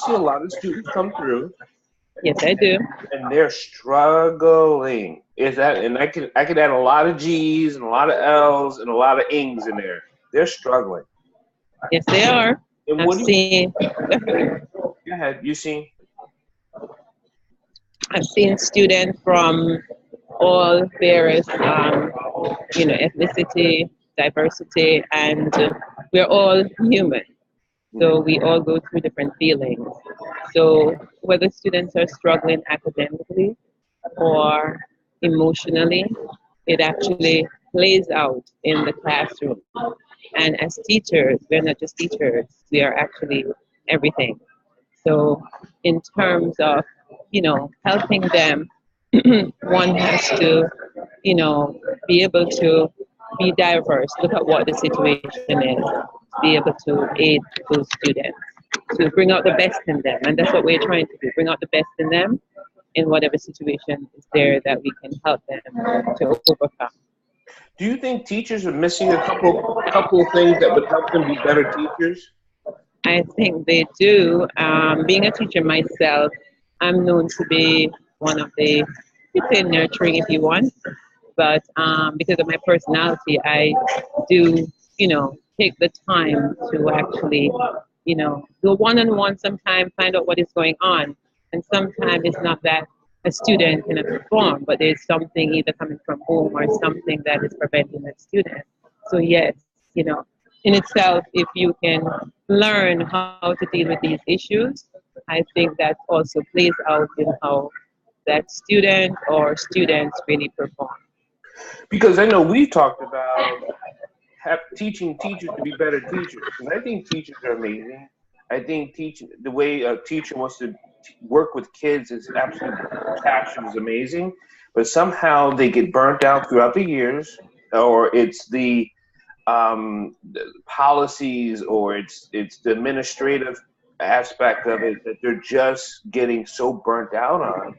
see a lot of students come through. Yes, I do. And they're struggling. Is that, and I could add a lot of G's and a lot of L's and a lot of ings in there. They're struggling. Yes, they are. And I've seen. Go ahead. You seen? I've seen students from all various, ethnicity, diversity, and we're all human. So we all go through different feelings. So whether students are struggling academically or emotionally, it actually plays out in the classroom. And as teachers, we're not just teachers, we are actually everything. So in terms of, helping them, one has to, be able to be diverse, look at what the situation is, be able to aid those students, to bring out the best in them. And that's what we're trying to do, bring out the best in them in whatever situation is there that we can help them to overcome. Do you think teachers are missing a couple of things that would help them be better teachers? I think they do. Being a teacher myself, I'm known to be one of the, you could say nurturing if you want, but because of my personality, I do, take the time to actually, do one-on-one sometimes, find out what is going on. And sometimes it's not that a student can perform, but there's something either coming from home or something that is preventing that student. So yes, in itself, if you can learn how to deal with these issues, I think that also plays out in how that student or students really perform. Because I know we've talked about teaching teachers to be better teachers, and I think teachers are amazing. I think the way a teacher wants to work with kids is absolutely passion is amazing, but somehow they get burnt out throughout the years, or it's the policies, or it's the administrative aspect of it that they're just getting so burnt out on.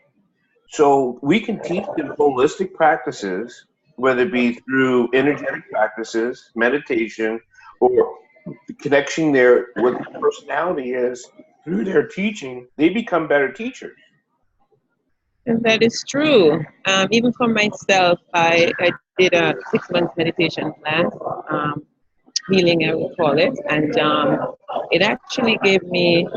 So we can teach them holistic practices, whether it be through energetic practices, meditation, or connection there what the personality is through their teaching. They become better teachers. And that is true. Even for myself, I did a 6-month meditation class, healing I would call it, and it actually gave me,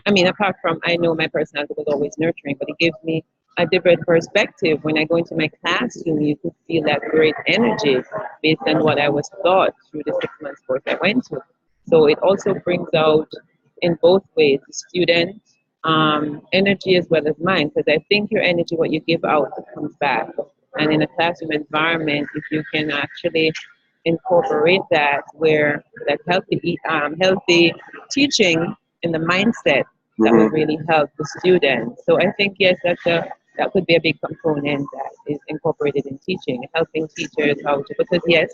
apart from I know my personality was always nurturing, but it gives me a different perspective. When I go into my classroom, you could feel that great energy based on what I was taught through the 6 month course I went to. So it also brings out in both ways the student energy as well as mine, because I think your energy, what you give out, comes back. And in a classroom environment, if you can actually incorporate that, where that healthy teaching in the mindset, that would really help the students. So I think, yes, that could be a big component that is incorporated in teaching, helping teachers how to, because yes,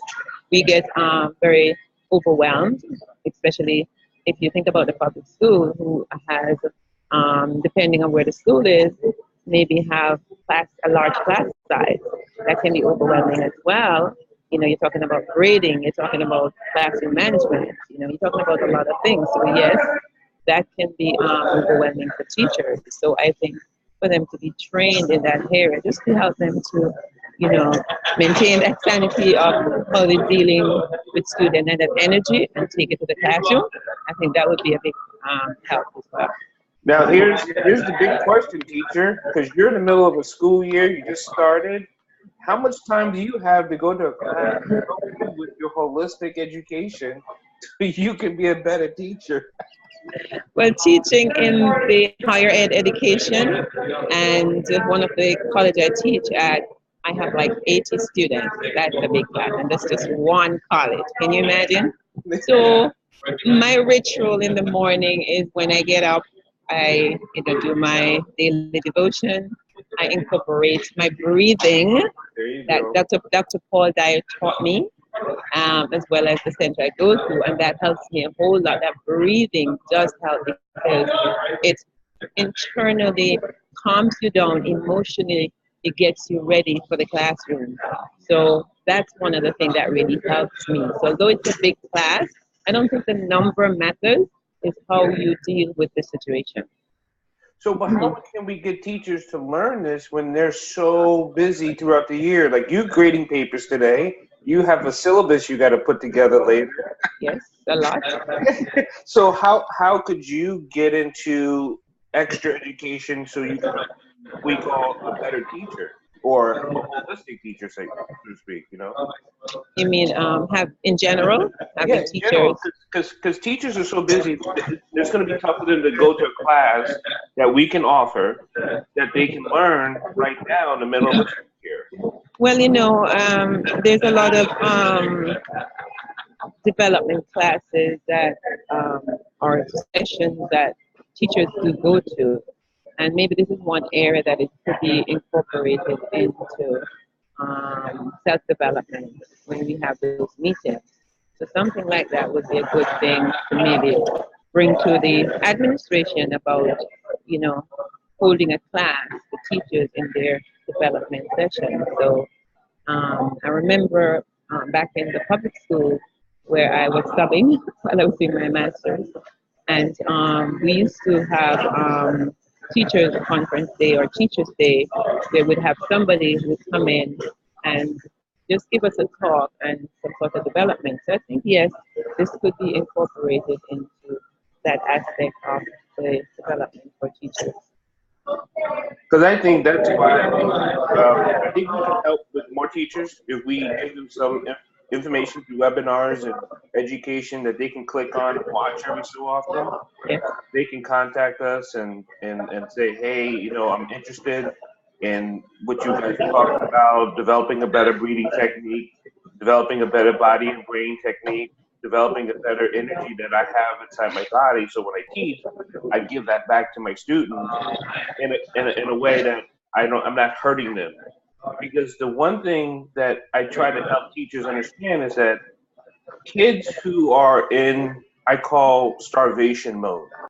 we get very overwhelmed, especially if you think about the public school, who has, depending on where the school is, maybe have a large class size. That can be overwhelming as well. You're talking about grading, you're talking about classroom management, you're talking about a lot of things. So yes, that can be overwhelming for teachers. So I think for them to be trained in that area, just to help them to, maintain that sanity of how they're dealing with students and that energy and take it to the classroom, I think that would be a big help as well. Now here's the big question, teacher, because you're in the middle of a school year, you just started. How much time do you have to go to a class to help you with your holistic education so you can be a better teacher? Well, teaching in the higher ed education, and one of the college I teach at, I have like 80 students. That's a big class, and that's just one college. Can you imagine? So my ritual in the morning is when I get up, I do my daily devotion. I incorporate my breathing that Dr. Paul Dyer taught me, as well as the center I go to, and that helps me a whole lot. That breathing does help because it internally calms you down, emotionally it gets you ready for the classroom. So that's one of the things that really helps me. So although it's a big class, I don't think the number matters. is how you deal with the situation. So, but how can we get teachers to learn this when they're so busy throughout the year? Like you grading papers today, you have a syllabus you got to put together later. Yes, a lot. So how could you get into extra education so you can what we call a better teacher or a holistic teacher, so to speak? You know. You mean have in general having Yeah, in teachers? general, because teachers are so busy, it's going to be tough for them to go to a class that we can offer that they can learn right now in the middle of a school year. Well, there's a lot of development classes that or sessions that teachers do go to, and maybe this is one area that it could be incorporated into self-development when we have those meetings. So something like that would be a good thing to maybe bring to the administration about, holding a class for teachers in their development session. So I remember back in the public school where I was subbing while I was doing my master's, and we used to have teachers conference day or teachers day. They would have somebody who would come in and just give us a talk and some sort of development. So I think yes, this could be incorporated into that aspect of the development for teachers. Because I think that's why I think we can help with more teachers if we give them some information through webinars and education that they can click on and watch every so often. Yeah. They can contact us and say, hey, I'm interested in what you guys are talking about, developing a better breathing technique, developing a better body and brain technique, developing a better energy that I have inside my body. So when I teach, I give that back to my students in a way that I'm not hurting them. Because the one thing that I try to help teachers understand is that kids who are in, I call starvation mode,